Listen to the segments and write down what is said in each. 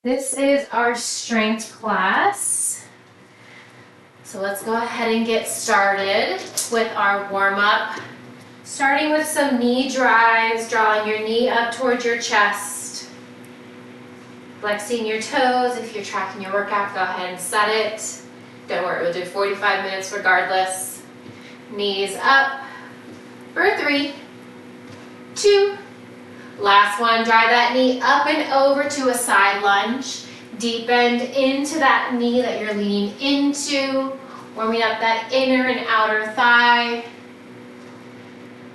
This is our strength class. So let's go ahead and get started with our warm-up. Starting with some knee drives, drawing your knee up towards your chest. Flexing your toes. If you're tracking your workout, go ahead and set it. Don't worry, we'll do 45 minutes regardless. Knees up for 3, 2, last one. Drive that knee up and over to a side lunge. Deep bend into that knee that you're leaning into, warming up that inner and outer thigh.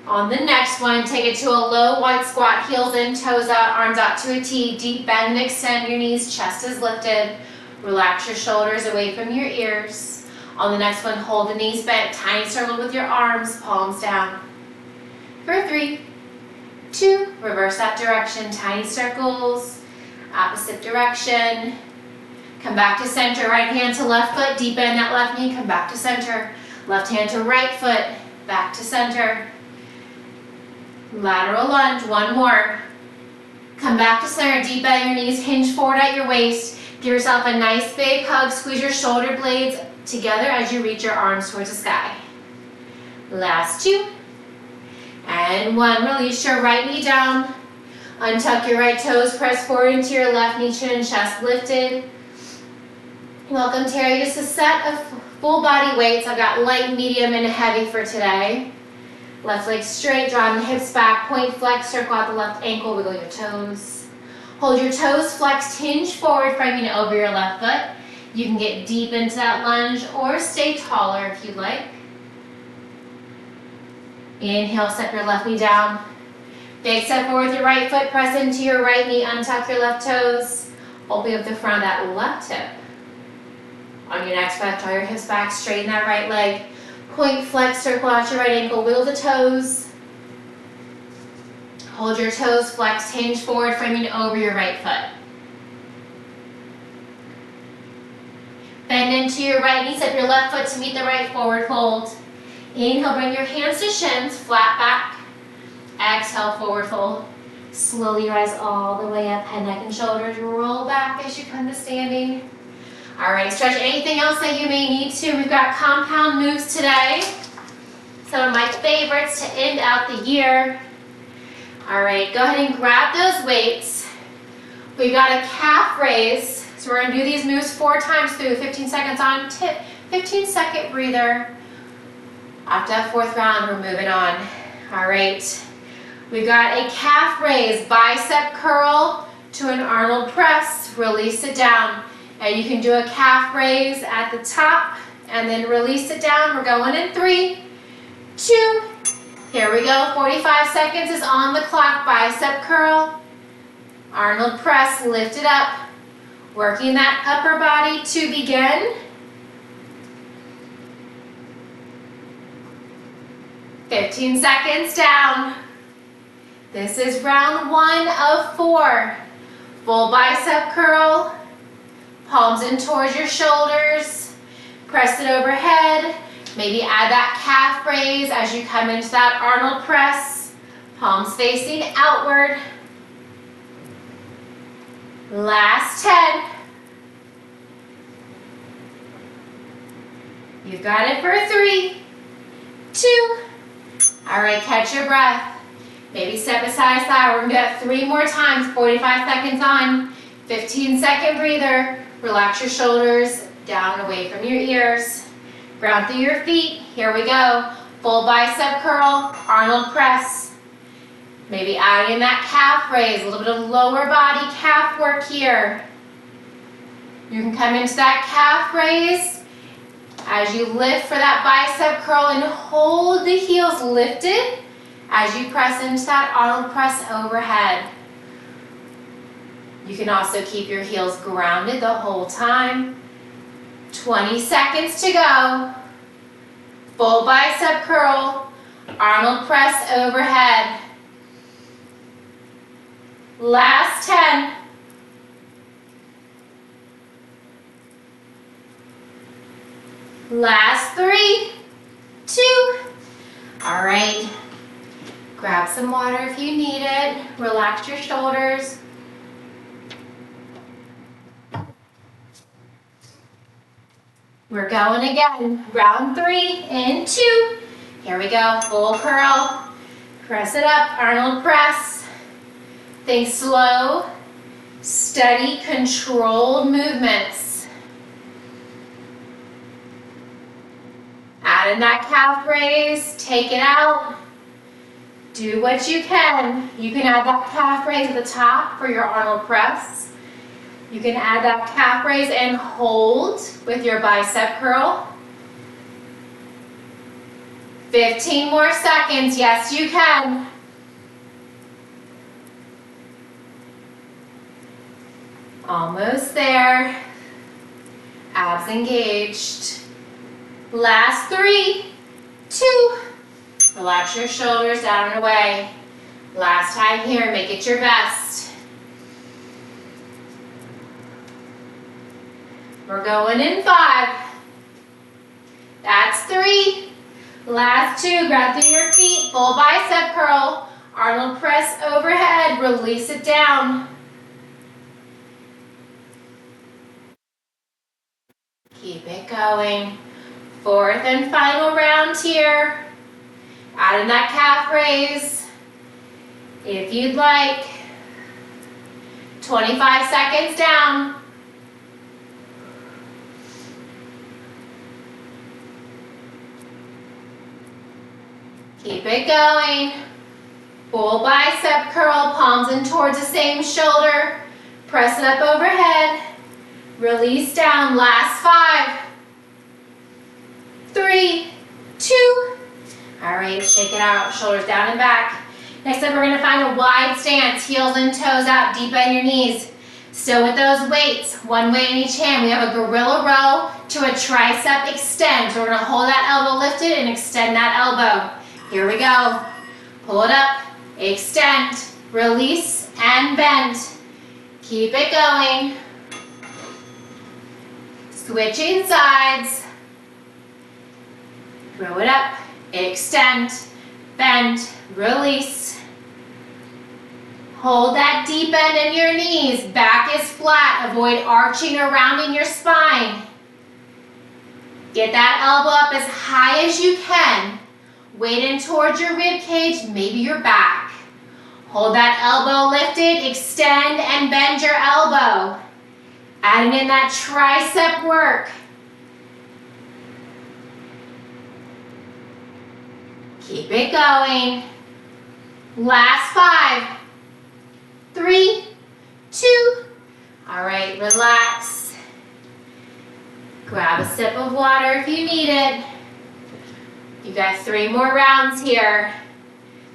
On the next one, take it to a low wide squat, heels in, toes out, arms out to a T. Deep bend and extend your knees, chest is lifted. Relax your shoulders away from your ears. On the next one, hold the knees bent, tiny circle with your arms, palms down. For 3, 2, reverse that direction, tiny circles, opposite direction. Come back to center, right hand to left foot, deep bend that left knee, come back to center. Left hand to right foot, back to center. Lateral lunge, one more. Come back to center, deep bend your knees, hinge forward at your waist. Give yourself a nice big hug, squeeze your shoulder blades together as you reach your arms towards the sky. Last 2. And 1, release your right knee down. Untuck your right toes, press forward into your left knee, chin and chest lifted. Welcome, Terry. Just a set of full body weights. I've got light, medium, and heavy for today. Left leg straight, drawing the hips back, point flex, circle out the left ankle, wiggle your toes. Hold your toes flexed, hinge forward, framing over your left foot. You can get deep into that lunge or stay taller if you'd like. Inhale, step your left knee down. Big step forward with your right foot, press into your right knee, untuck your left toes. Open up the front of that left hip. On your next breath, draw your hips back, straighten that right leg. Point flex, circle out your right ankle, wiggle the toes. Hold your toes flexed, hinge forward, framing over your right foot. Bend into your right knee, step your left foot to meet the right forward fold. Inhale, bring your hands to shins, flat back. Exhale, forward fold. Slowly rise all the way up, head, neck, and shoulders. Roll back as you come to standing. All right, stretch anything else that you may need to. We've got compound moves today. Some of my favorites to end out the year. All right, go ahead and grab those weights. We've got a calf raise. So we're gonna do these moves 4 times through, 15 seconds on, 15-second breather. After that 4th round, we're moving on. All right, we've got a calf raise, bicep curl to an Arnold press. Release it down. And you can do a calf raise at the top and then release it down. We're going in 3, 2, here we go. 45 seconds is on the clock. Bicep curl, Arnold press, lift it up. Working that upper body to begin. 15 seconds down. This is round 1 of 4. Full bicep curl. Palms in towards your shoulders. Press it overhead. Maybe add that calf raise as you come into that Arnold press. Palms facing outward. Last 10. You've got it for 3, 2. All right, catch your breath. Maybe step aside side. We're gonna do that 3 more times, 45 seconds on. 15-second breather. Relax your shoulders down away from your ears. Ground through your feet. Here we go. Full bicep curl, Arnold press. Maybe adding in that calf raise, a little bit of lower body calf work here. You can come into that calf raise as you lift for that bicep curl and hold the heels lifted as you press into that Arnold press overhead. You can also keep your heels grounded the whole time. 20 seconds to go. Full bicep curl, Arnold press overhead. Last 10. Last 3, 2. All right. Grab some water if you need it. Relax your shoulders. We're going again. Round 3 and 2. Here we go. Full curl. Press it up. Arnold press. Think slow, steady, controlled movements. Add in that calf raise. Take it out. Do what you can. You can add that calf raise at the top for your Arnold press. You can add that calf raise and hold with your bicep curl. 15 more seconds. Yes, you can. Almost there. Abs engaged. Last 3, 2. Relax your shoulders down and away. Last time here, make it your best. We're going in 5. That's 3. Last 2, grab through your feet, full bicep curl. Arnold press overhead, release it down. Keep it going. 4th and final round here. Add in that calf raise. If you'd like. 25 seconds down. Keep it going. Full bicep curl, palms in towards the same shoulder. Press it up overhead. Release down. Last 5, 3, 2. All right, shake it out. Shoulders down and back. Next up, we're going to find a wide stance. Heels and toes out. Deep bend your knees. Still with those weights. One weight in each hand. We have a gorilla row to a tricep extend. So we're going to hold that elbow lifted and extend that elbow. Here we go. Pull it up, extend, release, and bend. Keep it going. Switching sides. Throw it up, extend, bend, release. Hold that deep bend in your knees. Back is flat. Avoid arching or rounding your spine. Get that elbow up as high as you can. Weight in towards your rib cage, maybe your back. Hold that elbow lifted, extend and bend your elbow. Adding in that tricep work. Keep it going. Last 5, 3, 2. All right, relax. Grab a sip of water if you need it. You got 3 more rounds here.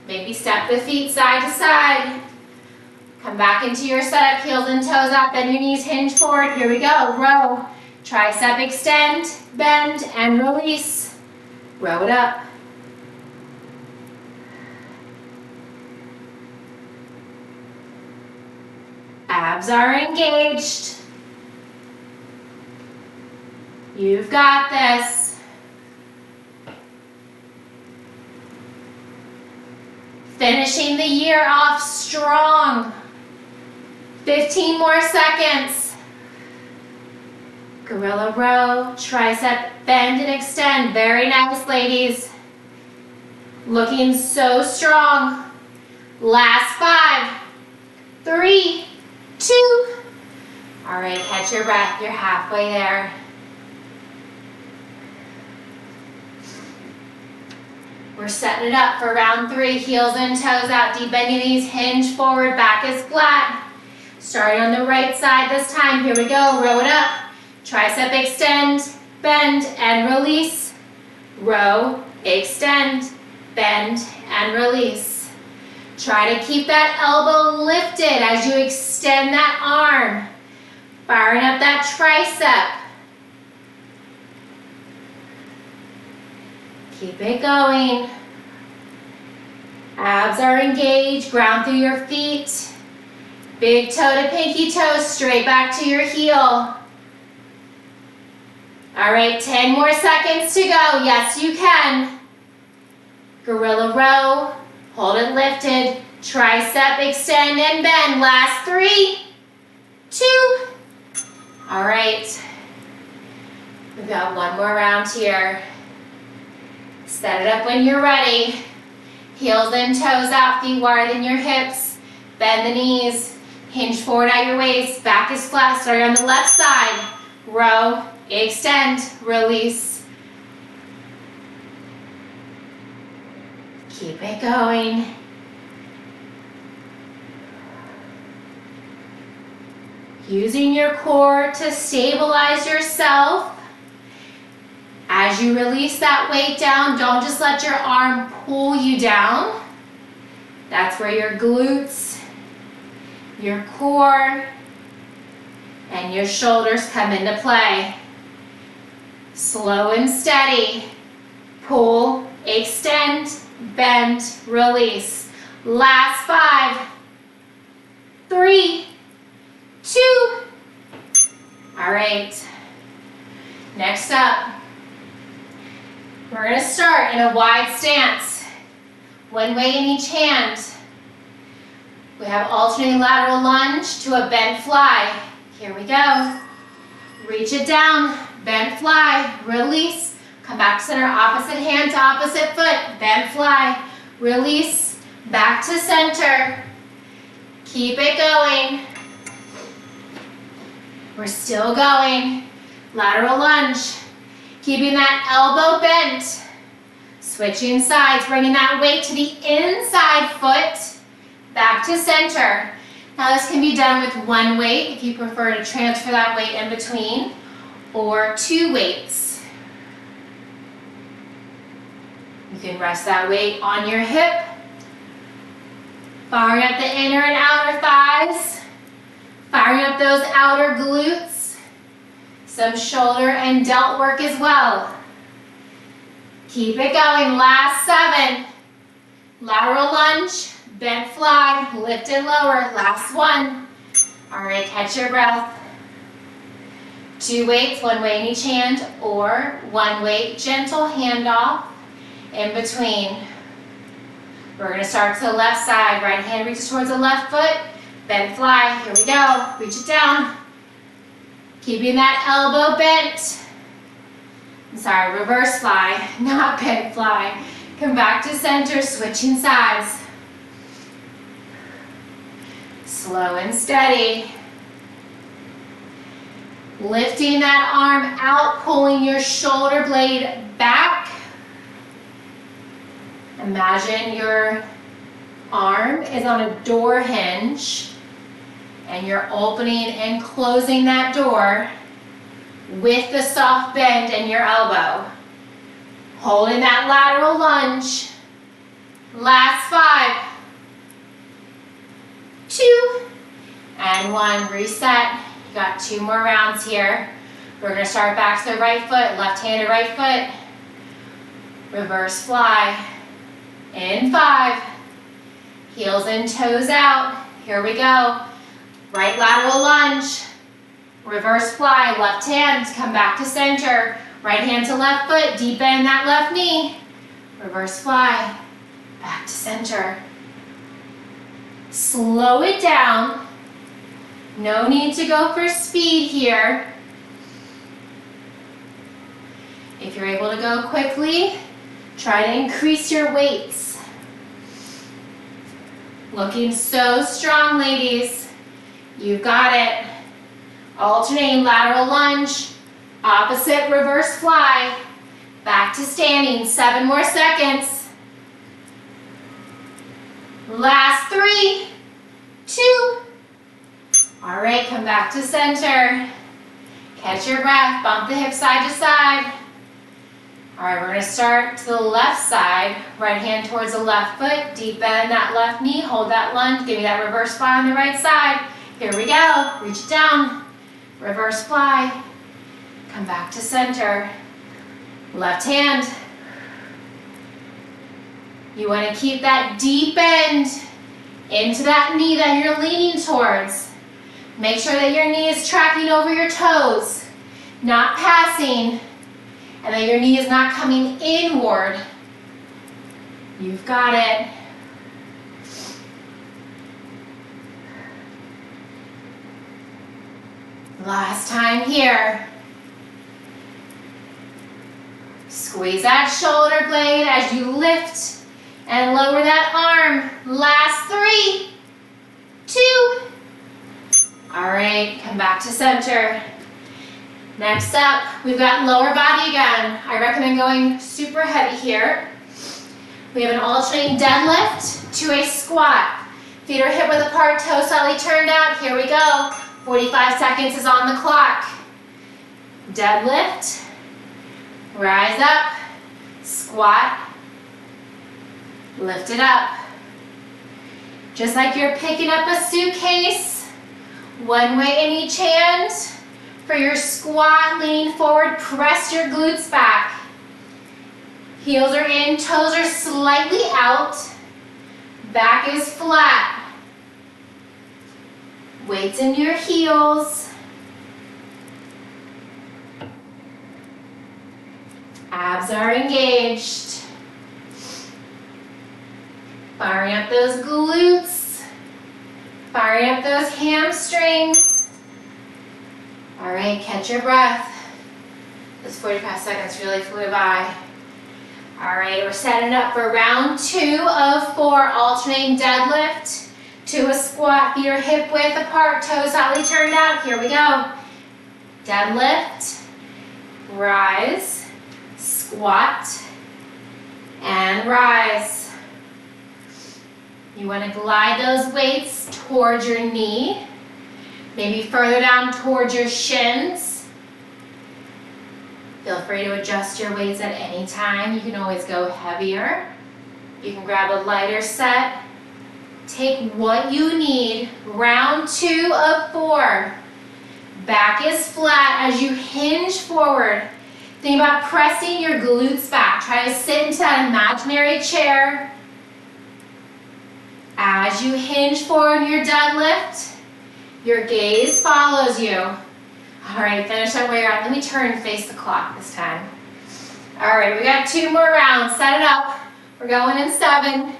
Maybe step the feet side to side. Come back into your setup, heels and toes up, bend your knees, hinge forward. Here we go, row. Tricep extend, bend, and release. Row it up. Abs are engaged. You've got this. Finishing the year off strong. 15 more seconds. Gorilla row, tricep bend and extend. Very nice, ladies. Looking so strong. Last 5, 3, 2. All right, catch your breath. You're halfway there. We're setting it up for round 3. Heels and toes out, deep bend your knees, hinge forward, back is flat. Starting on the right side this time. Here we go, row it up. Tricep extend, bend, and release. Row, extend, bend, and release. Try to keep that elbow lifted as you extend that arm. Firing up that tricep. Keep it going. Abs are engaged. Ground through your feet. Big toe to pinky toe, straight back to your heel. All right, 10 more seconds to go. Yes, you can. Gorilla row. Hold it lifted. Tricep extend and bend. Last 3, 2. All right. We're got one more round here. Set it up when you're ready. Heels and toes out, feet wider than your hips. Bend the knees. Hinge forward at your waist. Back is flat. Starting on the left side. Row, extend, release. Keep it going. Using your core to stabilize yourself. As you release that weight down, don't just let your arm pull you down. That's where your glutes, your core, and your shoulders come into play. Slow and steady. Pull, extend, bend, release. Last 5, 3, 2. All right. Next up, we're going to start in a wide stance. One weight in each hand. We have alternating lateral lunge to a bent fly. Here we go. Reach it down, bent fly, release. Come back to center, opposite hand to opposite foot, bent fly, release, back to center. Keep it going. We're still going. Lateral lunge. Keeping that elbow bent. Switching sides, bringing that weight to the inside foot. Back to center. Now this can be done with one weight if you prefer to transfer that weight in between, or 2 weights. You can rest that weight on your hip. Firing up the inner and outer thighs. Firing up those outer glutes. Some shoulder and delt work as well. Keep it going. Last 7. Lateral lunge, bent fly, lift and lower. Last 1. All right, catch your breath. 2 weights, 1 weight in each hand, or 1 weight, gentle handoff in between. We're going to start to the left side. Right hand reaches towards the left foot. Bent fly. Here we go. Reach it down. Keeping that elbow bent. I'm sorry, reverse fly, not bent fly. Come back to center, switching sides. Slow and steady. Lifting that arm out, pulling your shoulder blade back. Imagine your arm is on a door hinge and you're opening and closing that door with the soft bend in your elbow. Holding that lateral lunge. Last 5, 2, and 1. Reset. You got 2 more rounds here. We're going to start back to the right foot, left hand to right foot. Reverse fly. In 5. Heels and toes out. Here we go. Right lateral lunge. Reverse fly, left hand, come back to center. Right hand to left foot, deep bend that left knee. Reverse fly, back to center. Slow it down. No need to go for speed here. If you're able to go quickly, try to increase your weights. Looking so strong, ladies. You've got it. Alternating lateral lunge, opposite reverse fly, back to standing. 7 more seconds. Last 3, 2. All right, come back to center. Catch your breath, bump the hips side to side. All right, we're gonna start to the left side. Right hand towards the left foot, deep bend that left knee, hold that lunge, give me that reverse fly on the right side. Here we go, reach it down. Reverse fly, come back to center. Left hand. You want to keep that deep bend into that knee that you're leaning towards. Make sure that your knee is tracking over your toes, not passing, and that your knee is not coming inward. You've got it. Last time here. Squeeze that shoulder blade as you lift and lower that arm. Last 3, 2. All right, come back to center. Next up, we've got lower body again. I recommend going super heavy here. We have an alternating deadlift to a squat. Feet are hip width apart, toes slightly turned out. Here we go. 45 seconds is on the clock. Deadlift, rise up, squat, lift it up. Just like you're picking up a suitcase, one way in each hand. For your squat, leaning forward, press your glutes back. Heels are in, toes are slightly out. Back is flat. Weights in your heels. Abs are engaged. Firing up those glutes. Firing up those hamstrings. All right, catch your breath. Those 45 seconds really flew by. All right, we're setting up for round 2 of 4, alternating deadlift to a squat. Feet are hip width apart, toes slightly turned out. Here we go. Deadlift, rise, squat, and rise. You want to glide those weights towards your knee. Maybe further down towards your shins. Feel free to adjust your weights at any time. You can always go heavier. You can grab a lighter set. Take what you need. Round 2 of 4. Back is flat as you hinge forward. Think about pressing your glutes back. Try to sit into that imaginary chair. As you hinge forward in your deadlift, your gaze follows you. All right, finish that way around. Let me turn and face the clock this time. All right, we got 2 more rounds. Set it up. We're going in 7.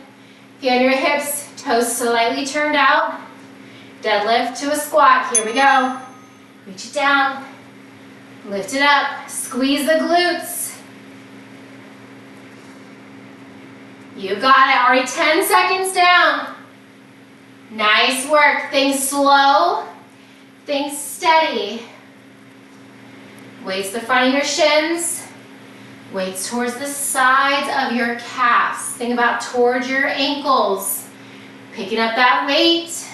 Feel your hips, toes slightly turned out. Deadlift to a squat. Here we go. Reach it down. Lift it up. Squeeze the glutes. You got it. Already 10 seconds down. Nice work. Think slow. Think steady. Weights the front of your shins. Weights towards the sides of your calves. Think about towards your ankles. Picking up that weight.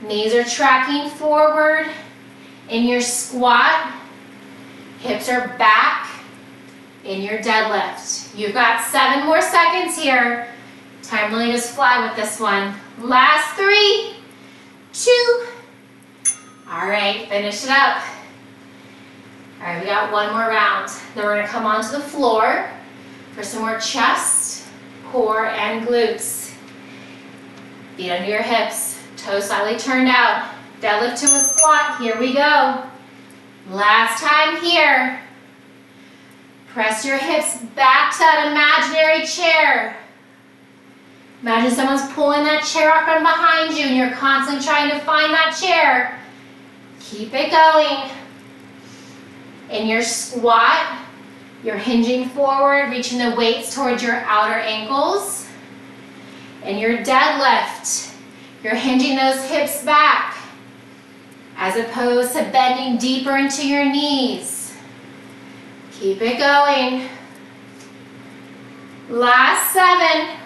Knees are tracking forward in your squat. Hips are back in your deadlift. You've got 7 more seconds here. Time really does fly with this one. Last 3, 2. All right, finish it up. All right, we got 1 more round. Then we're gonna come onto the floor for some more chest, core, and glutes. Feet under your hips, toes slightly turned out. Deadlift to a squat, here we go. Last time here. Press your hips back to that imaginary chair. Imagine someone's pulling that chair up from behind you and you're constantly trying to find that chair. Keep it going. In your squat, you're hinging forward, reaching the weights towards your outer ankles. In your deadlift, you're hinging those hips back as opposed to bending deeper into your knees. Keep it going. Last 7.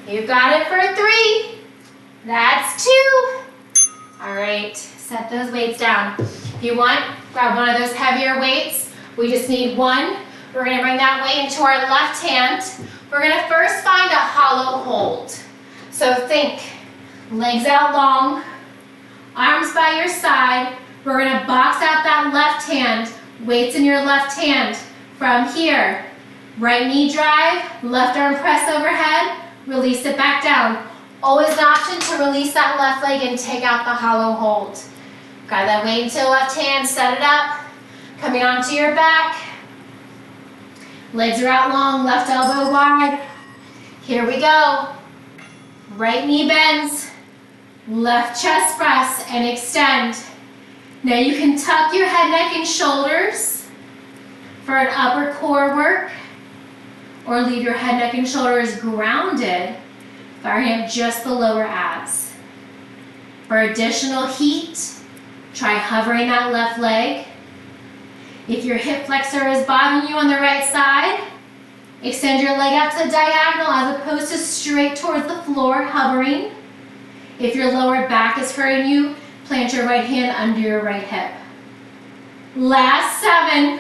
You got it for 3. That's 2. All right, set those weights down. If you want, grab one of those heavier weights. We just need 1. We're gonna bring that weight into our left hand. We're gonna first find a hollow hold. So think, legs out long, arms by your side. We're gonna box out that left hand, weights in your left hand. From here, right knee drive, left arm press overhead, release it back down. Always an option to release that left leg and take out the hollow hold. Grab that weight into the left hand, set it up. Coming onto your back. Legs are out long, left elbow wide. Here we go. Right knee bends, left chest press and extend. Now you can tuck your head, neck, and shoulders. For an upper core work, or leave your head, neck, and shoulders grounded, firing up just the lower abs. For additional heat, try hovering that left leg. If your hip flexor is bothering you on the right side, extend your leg out to the diagonal as opposed to straight towards the floor, hovering. If your lower back is hurting you, plant your right hand under your right hip. Last 7.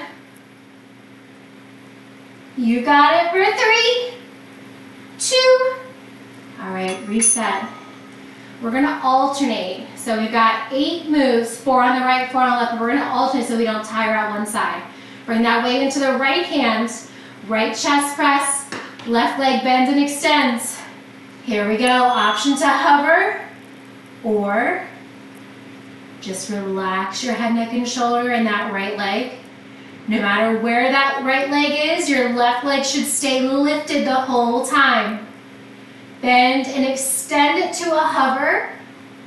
You got it for 3, 2. All right, reset. We're gonna alternate. So we've got 8 moves, 4 on the right, 4 on the left, but we're gonna alternate so we don't tire out one side. Bring that weight into the right hand, right chest press, left leg bends and extends. Here we go, option to hover, or just relax your head, neck, and shoulder in that right leg. No matter where that right leg is, your left leg should stay lifted the whole time. Bend and extend it to a hover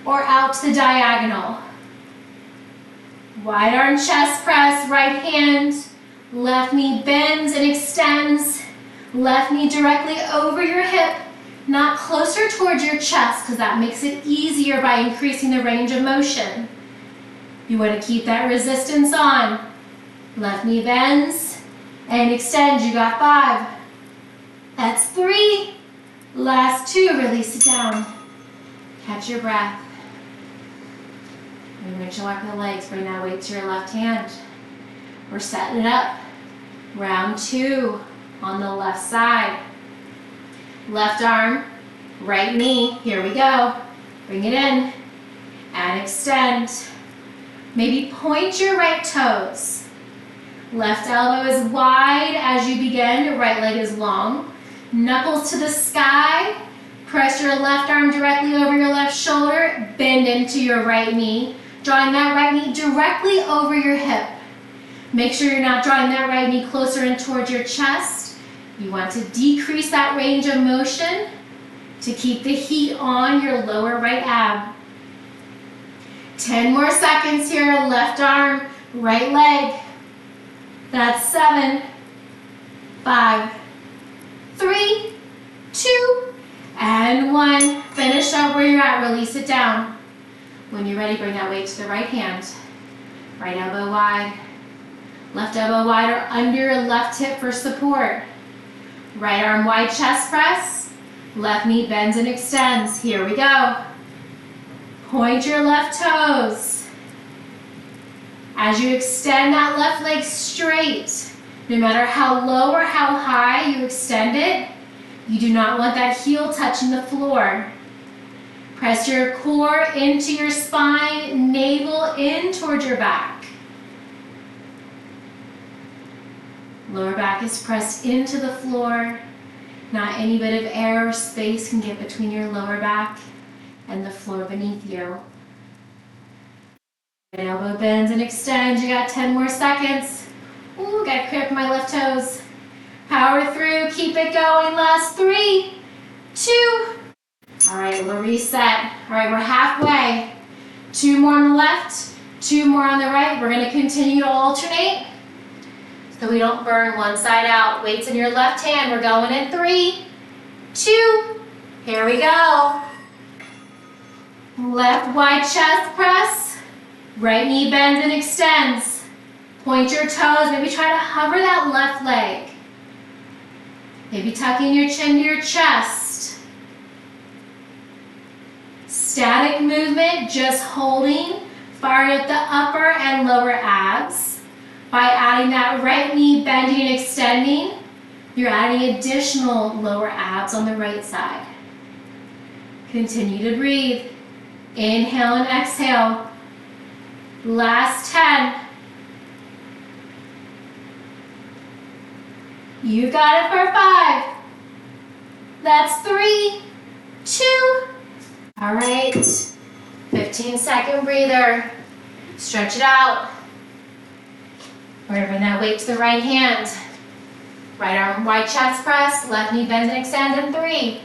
or out to the diagonal. Wide arm chest press, right hand, left knee bends and extends, left knee directly over your hip, not closer towards your chest because that makes it easier by increasing the range of motion. You want to keep that resistance on. Left knee bends and extend. You got 5. That's 3. Last 2. Release it down. Catch your breath. And make sure the legs. Bring that weight to your left hand. We're setting it up. Round 2 on the left side. Left arm, right knee. Here we go. Bring it in and extend. Maybe point your right toes. Left elbow is wide as you begin, right leg is long. Knuckles to the sky. Press your left arm directly over your left shoulder. Bend into your right knee. Drawing that right knee directly over your hip. Make sure you're not drawing that right knee closer in towards your chest. You want to decrease that range of motion to keep the heat on your lower right ab. 10 more seconds here. Left arm, right leg. That's 7, 5, 3, 2, and 1. Finish up where you're at. Release it down. When you're ready, bring that weight to the right hand. Right elbow wide. Left elbow wide or under your left hip for support. Right arm wide chest press. Left knee bends and extends. Here we go. Point your left toes. As you extend that left leg straight, no matter how low or how high you extend it, you do not want that heel touching the floor. Press your core into your spine, navel in towards your back. Lower back is pressed into the floor. Not any bit of air or space can get between your lower back and the floor beneath you. Right elbow bends and extends. You got 10 more seconds. Ooh, got cramp in my left toes. Power through, keep it going. Last 3, 2. All right, we'll reset. All right, we're halfway. 2 more on the left, 2 more on the right. We're gonna continue to alternate so we don't burn one side out. Weights in your left hand. We're going in 3, 2. Here we go. Left wide chest press. Right knee bends and extends. Point your toes. Maybe try to hover that left leg. Maybe tucking your chin to your chest. Static movement, just holding. Fire up the upper and lower abs. By adding that right knee bending and extending, you're adding additional lower abs on the right side. Continue to breathe. Inhale and exhale. Last 10. You got it for 5. That's 3, 2. All right. 15-second breather. Stretch it out. We're going to bring that weight to the right hand. Right arm wide chest press. Left knee bends and extend in 3.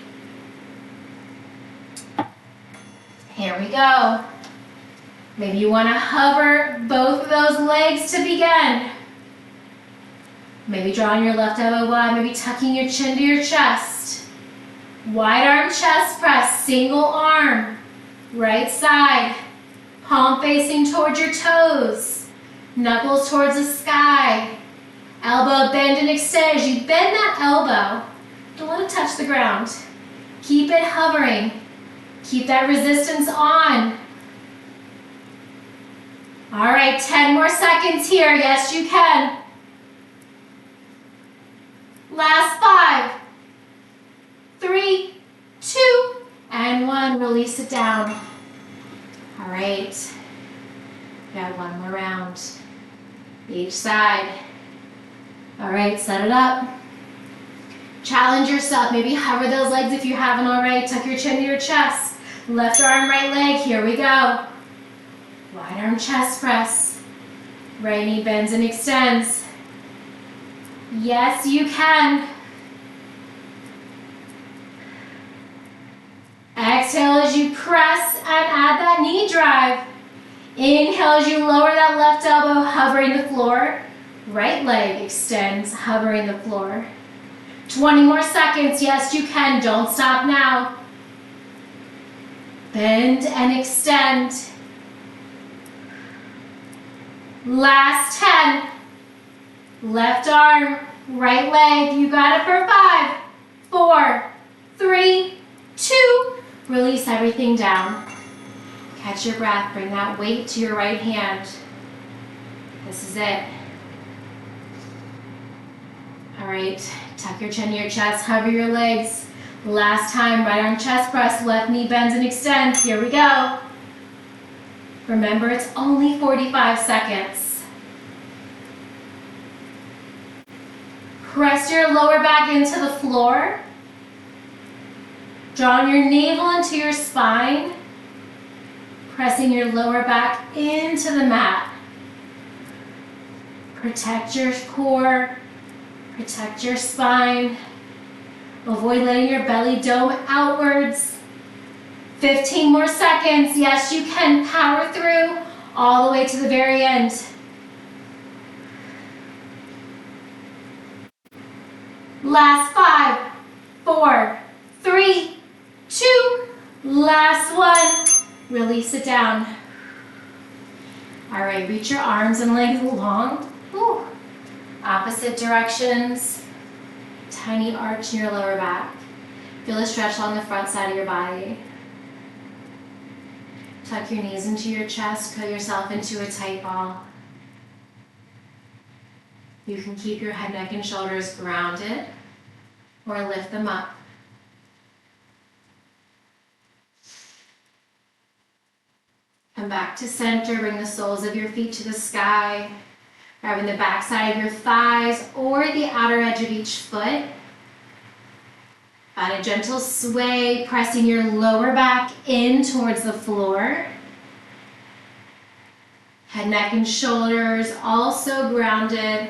Here we go. Maybe you want to hover both of those legs to begin. Maybe drawing your left elbow wide, maybe tucking your chin to your chest. Wide arm chest press, single arm, right side. Palm facing towards your toes. Knuckles towards the sky. Elbow bend and extend. As you bend that elbow, don't let it touch the ground. Keep it hovering. Keep that resistance on. All right, 10 more seconds here. Yes, you can. Last 5, 3, 2, and 1. Release it down. All right. Got one more round. Each side. All right, set it up. Challenge yourself. Maybe hover those legs if you haven't already. Tuck your chin to your chest. Left arm, right leg. Here we go. Wide arm chest press. Right knee bends and extends. Yes, you can. Exhale as you press and add that knee drive. Inhale as you lower that left elbow, hovering the floor. Right leg extends, hovering the floor. 20 more seconds. Yes, you can. Don't stop now. Bend and extend. Last 10. Left arm, right leg. You got it for 5, 4, 3, 2. Release everything down. Catch your breath. Bring that weight to your right hand. This is it. All right. Tuck your chin to your chest. Hover your legs. Last time. Right arm chest press. Left knee bends and extends. Here we go. Remember, it's only 45 seconds. Press your lower back into the floor. Drawing your navel into your spine. Pressing your lower back into the mat. Protect your core. Protect your spine. Avoid letting your belly dome outwards. 15 more seconds. Yes, you can. Power through all the way to the very end. Last 5, 4, 3, 2. Last one. Release it down. All right, reach your arms and legs long. Ooh. Opposite directions. Tiny arch in your lower back. Feel a stretch along the front side of your body. Tuck your knees into your chest. Put yourself into a tight ball. You can keep your head, neck, and shoulders grounded or lift them up. Come back to center. Bring the soles of your feet to the sky. Grabbing the back side of your thighs or the outer edge of each foot. Find a gentle sway, pressing your lower back in towards the floor. Head, neck, and shoulders also grounded.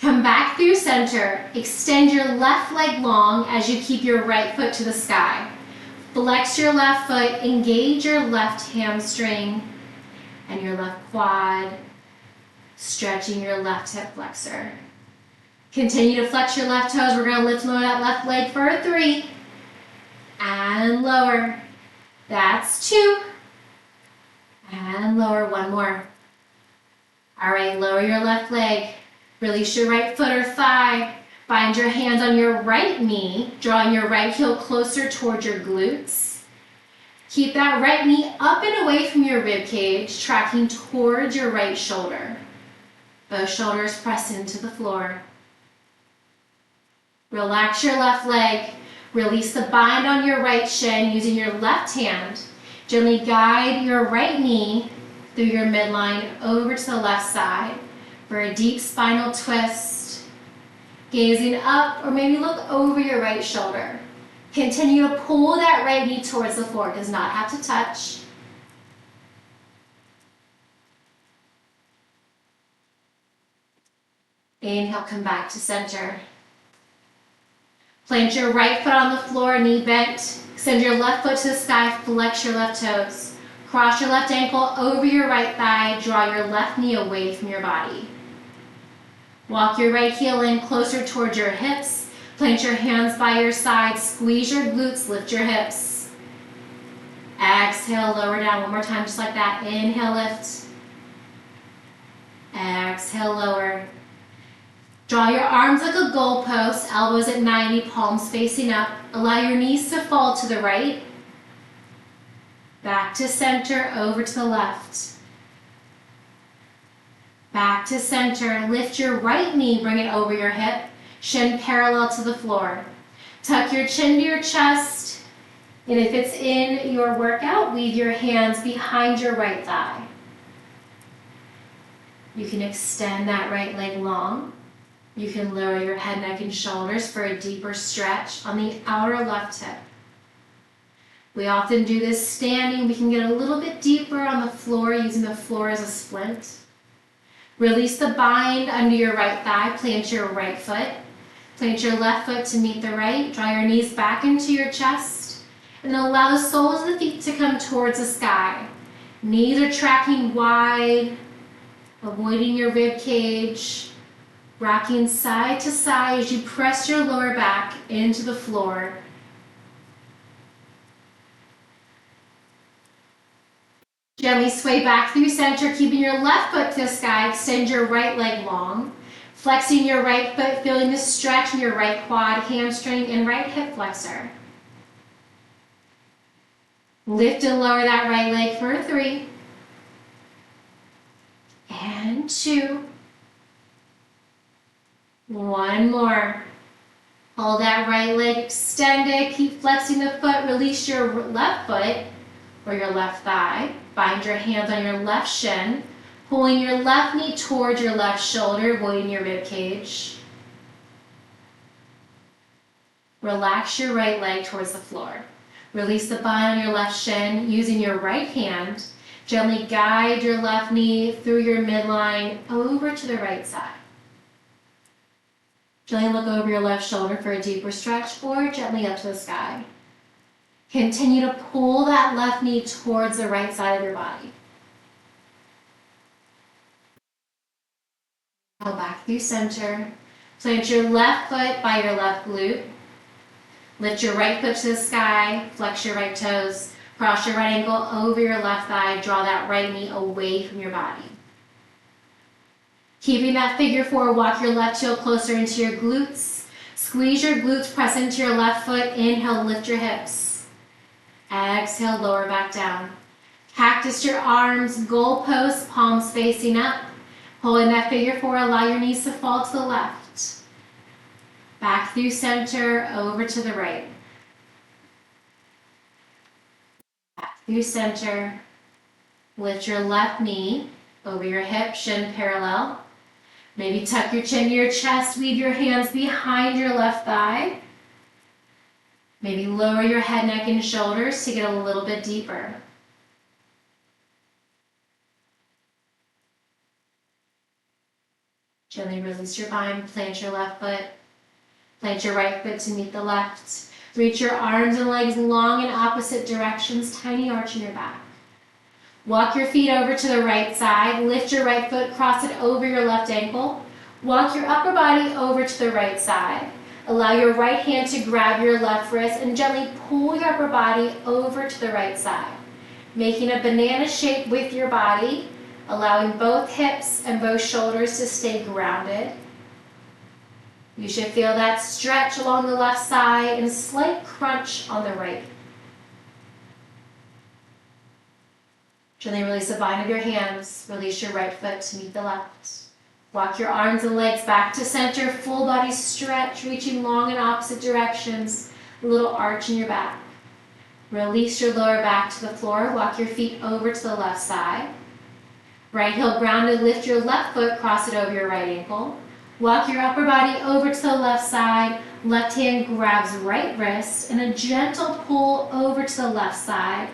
Come back through center. Extend your left leg long as you keep your right foot to the sky. Flex your left foot, engage your left hamstring and your left quad, stretching your left hip flexor. Continue to flex your left toes. We're going to lift and lower that left leg for 3 and lower. That's 2 and lower. One more. All right, lower your left leg. Release your right foot or thigh. Find your hands on your right knee, drawing your right heel closer towards your glutes. Keep that right knee up and away from your rib cage, tracking towards your right shoulder. Both shoulders press into the floor. Relax your left leg. Release the bind on your right shin using your left hand. Gently guide your right knee through your midline over to the left side for a deep spinal twist. Gazing up or maybe look over your right shoulder. Continue to pull that right knee towards the floor. It does not have to touch. Inhale, come back to center. Plant your right foot on the floor, knee bent. Extend your left foot to the sky, flex your left toes. Cross your left ankle over your right thigh, draw your left knee away from your body. Walk your right heel in closer towards your hips. Plant your hands by your side. Squeeze your glutes. Lift your hips. Exhale, lower down. One more time, just like that. Inhale, lift. Exhale, lower. Draw your arms like a goalpost, elbows at 90, palms facing up. Allow your knees to fall to the right. Back to center, over to the left. Back to center. Lift your right knee, bring it over your hip. Shin parallel to the floor. Tuck your chin to your chest. And if it's in your workout, weave your hands behind your right thigh. You can extend that right leg long. You can lower your head, neck, and shoulders for a deeper stretch on the outer left hip. We often do this standing. We can get a little bit deeper on the floor, using the floor as a splint. Release the bind under your right thigh. Plant your right foot. Plant your left foot to meet the right. Draw your knees back into your chest. And then allow the soles of the feet to come towards the sky. Knees are tracking wide, avoiding your rib cage. Rocking side to side as you press your lower back into the floor. Gently sway back through center, keeping your left foot to the sky. Extend your right leg long. Flexing your right foot, feeling the stretch in your right quad, hamstring, and right hip flexor. Lift and lower that right leg for 3. And 2. 1 more. Hold that right leg extended. Keep flexing the foot. Release your left foot or your left thigh. Bind your hands on your left shin. Pulling your left knee towards your left shoulder, avoiding your rib cage. Relax your right leg towards the floor. Release the bind on your left shin. Using your right hand, gently guide your left knee through your midline over to the right side. Gently look over your left shoulder for a deeper stretch, or gently up to the sky. Continue to pull that left knee towards the right side of your body. Go back through center. Plant your left foot by your left glute. Lift your right foot to the sky. Flex your right toes. Cross your right ankle over your left thigh. Draw that right knee away from your body. Keeping that figure 4, walk your left heel closer into your glutes. Squeeze your glutes, press into your left foot. Inhale, lift your hips. Exhale, lower back down. Cactus your arms, goalpost, palms facing up. Holding that figure 4, allow your knees to fall to the left. Back through center, over to the right. Back through center. Lift your left knee over your hip, shin parallel. Maybe tuck your chin to your chest, weave your hands behind your left thigh. Maybe lower your head, neck, and shoulders to get a little bit deeper. Gently release your bind, plant your left foot. Plant your right foot to meet the left. Reach your arms and legs long in opposite directions, tiny arch in your back. Walk your feet over to the right side. Lift your right foot, cross it over your left ankle. Walk your upper body over to the right side. Allow your right hand to grab your left wrist and gently pull your upper body over to the right side. Making a banana shape with your body, allowing both hips and both shoulders to stay grounded. You should feel that stretch along the left side and a slight crunch on the right. Gently release the bind of your hands. Release your right foot to meet the left. Walk your arms and legs back to center. Full body stretch, reaching long in opposite directions. A little arch in your back. Release your lower back to the floor. Walk your feet over to the left side. Right heel grounded. Lift your left foot. Cross it over your right ankle. Walk your upper body over to the left side. Left hand grabs right wrist and a gentle pull over to the left side.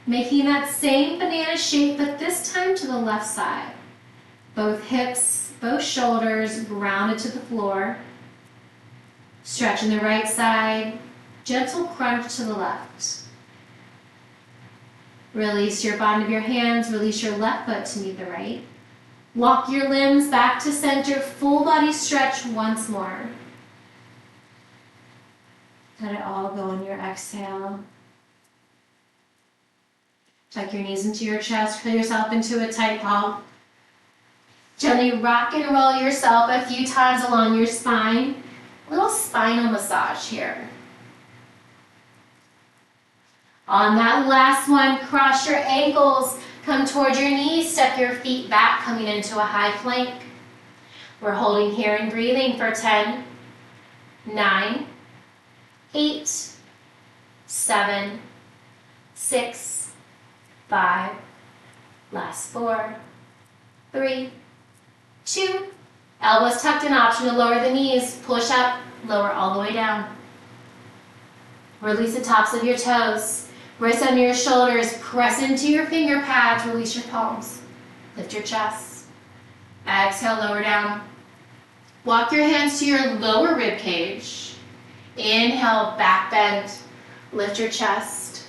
Making that same banana shape, but this time to the left side. Both hips, both shoulders grounded to the floor. Stretching the right side, gentle crunch to the left. Release your bind of your hands, release your left foot to meet the right. Walk your limbs back to center, full body stretch once more. Let it all go on your exhale. Tuck your knees into your chest, pull yourself into a tight ball. Gently rock and roll yourself a few times along your spine. Little spinal massage here. On that last one, cross your ankles, come towards your knees, step your feet back, coming into a high plank. We're holding here and breathing for 10, 9, 8, 7, 6, 5, last 4, 3, 2, elbows tucked in, option to lower the knees, push up, lower all the way down. Release the tops of your toes, wrists under your shoulders, press into your finger pads, release your palms, lift your chest. Exhale, lower down. Walk your hands to your lower rib cage. Inhale, back bend, lift your chest.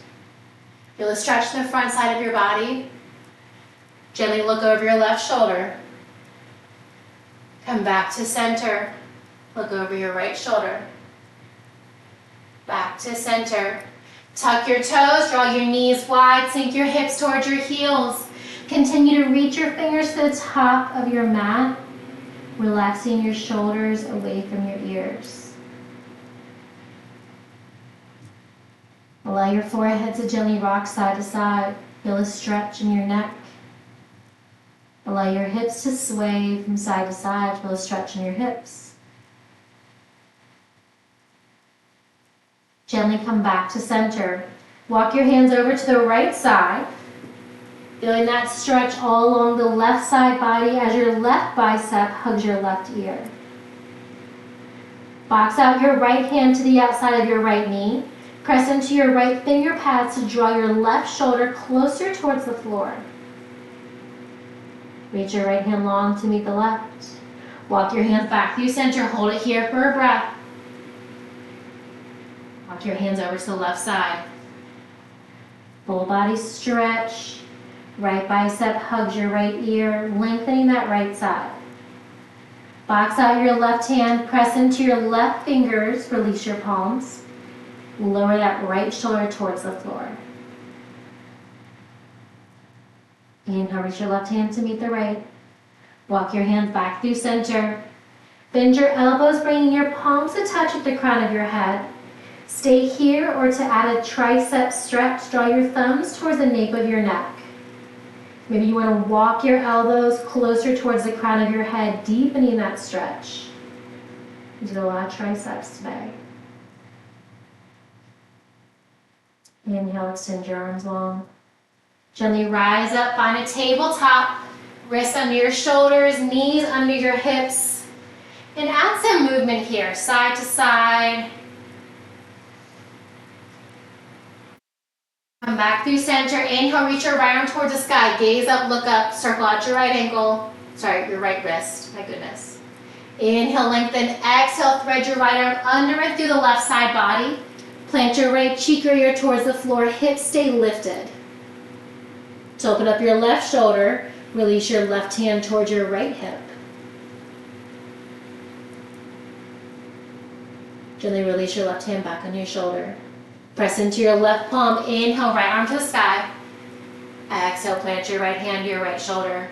Feel a stretch in the front side of your body. Gently look over your left shoulder. Come back to center. Look over your right shoulder. Back to center. Tuck your toes, draw your knees wide, sink your hips towards your heels. Continue to reach your fingers to the top of your mat, relaxing your shoulders away from your ears. Allow your forehead to gently rock side to side. Feel a stretch in your neck. Allow your hips to sway from side to side. Feel a stretch in your hips. Gently come back to center. Walk your hands over to the right side. Feeling that stretch all along the left side body as your left bicep hugs your left ear. Box out your right hand to the outside of your right knee. Press into your right finger pads to draw your left shoulder closer towards the floor. Reach your right hand long to meet the left. Walk your hands back through center. Hold it here for a breath. Walk your hands over to the left side. Full body stretch. Right bicep hugs your right ear, lengthening that right side. Box out your left hand, press into your left fingers, release your palms. Lower that right shoulder towards the floor. Inhale, reach your left hand to meet the right. Walk your hands back through center. Bend your elbows, bringing your palms to touch with the crown of your head. Stay here, or to add a tricep stretch, draw your thumbs towards the nape of your neck. Maybe you want to walk your elbows closer towards the crown of your head, deepening that stretch. You did a lot of triceps today. Inhale, extend your arms long. Gently rise up, find a tabletop, wrists under your shoulders, knees under your hips. And add some movement here, side to side. Come back through center. Inhale, reach your right arm towards the sky. Gaze up, look up, circle out your right ankle. Sorry, your right wrist. My goodness. Inhale, lengthen. Exhale, thread your right arm under and through the left side body. Plant your right cheek or ear towards the floor. Hips stay lifted. To open up your left shoulder, release your left hand towards your right hip. Gently release your left hand back on your shoulder. Press into your left palm. Inhale, right arm to the sky. Exhale, plant your right hand to your right shoulder.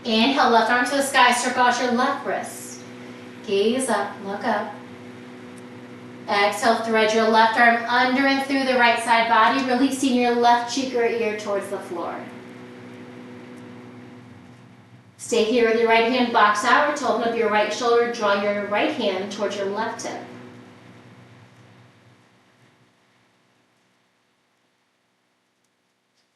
Inhale, left arm to the sky. Circle out your left wrist. Gaze up, look up. Exhale, thread your left arm under and through the right side body, releasing your left cheek or ear towards the floor. Stay here with your right hand box out, or to open up your right shoulder, draw your right hand towards your left hip.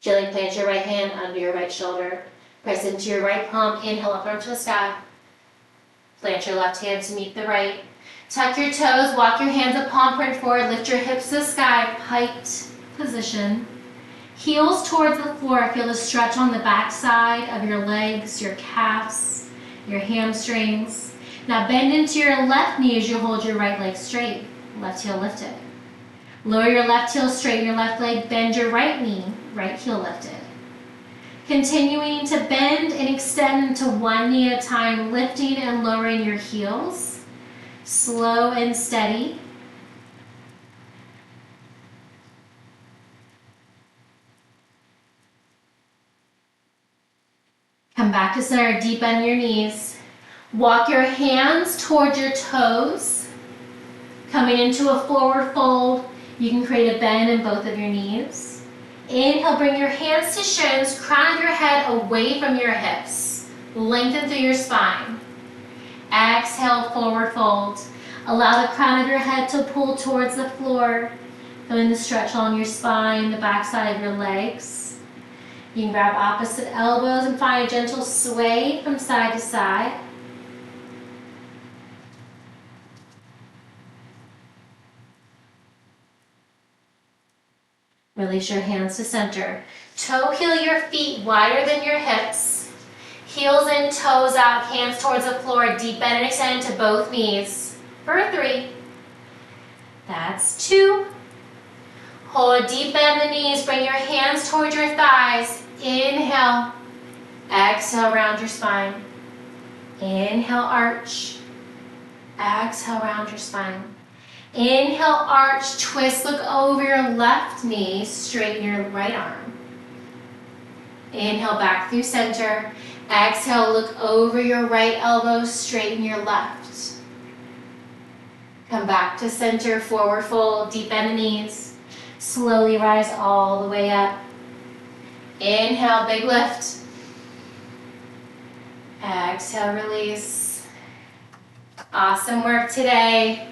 Gently plant your right hand under your right shoulder. Press into your right palm. Inhale, up arm to the sky. Plant your left hand to meet the right. Tuck your toes. Walk your hands a palm print forward. Lift your hips to the sky. Piked position. Heels towards the floor. Feel the stretch on the back side of your legs, your calves, your hamstrings. Now bend into your left knee as you hold your right leg straight. Left heel lifted. Lower your left heel, straighten your left leg, bend your right knee, right heel lifted. Continuing to bend and extend into one knee at a time, lifting and lowering your heels. Slow and steady. Come back to center, deep bend your knees. Walk your hands towards your toes. Coming into a forward fold, you can create a bend in both of your knees. Inhale, bring your hands to shins, crown of your head away from your hips. Lengthen through your spine. Exhale, forward fold. Allow the crown of your head to pull towards the floor. Feeling the stretch along your spine, the backside of your legs. You can grab opposite elbows and find a gentle sway from side to side. Release your hands to center. Toe heel your feet wider than your hips. Heels in, toes out, hands towards the floor. Deep bend and extend into both knees. For 3. That's 2. Hold a deep bend in the knees. Bring your hands towards your thighs. Inhale. Exhale, round your spine. Inhale, arch. Exhale, round your spine. Inhale, arch, twist, look over your left knee, straighten your right arm. Inhale, back through center. Exhale, look over your right elbow, straighten your left. Come back to center, forward fold, deep bend the knees. Slowly rise all the way up. Inhale, big lift. Exhale, release. Awesome work today.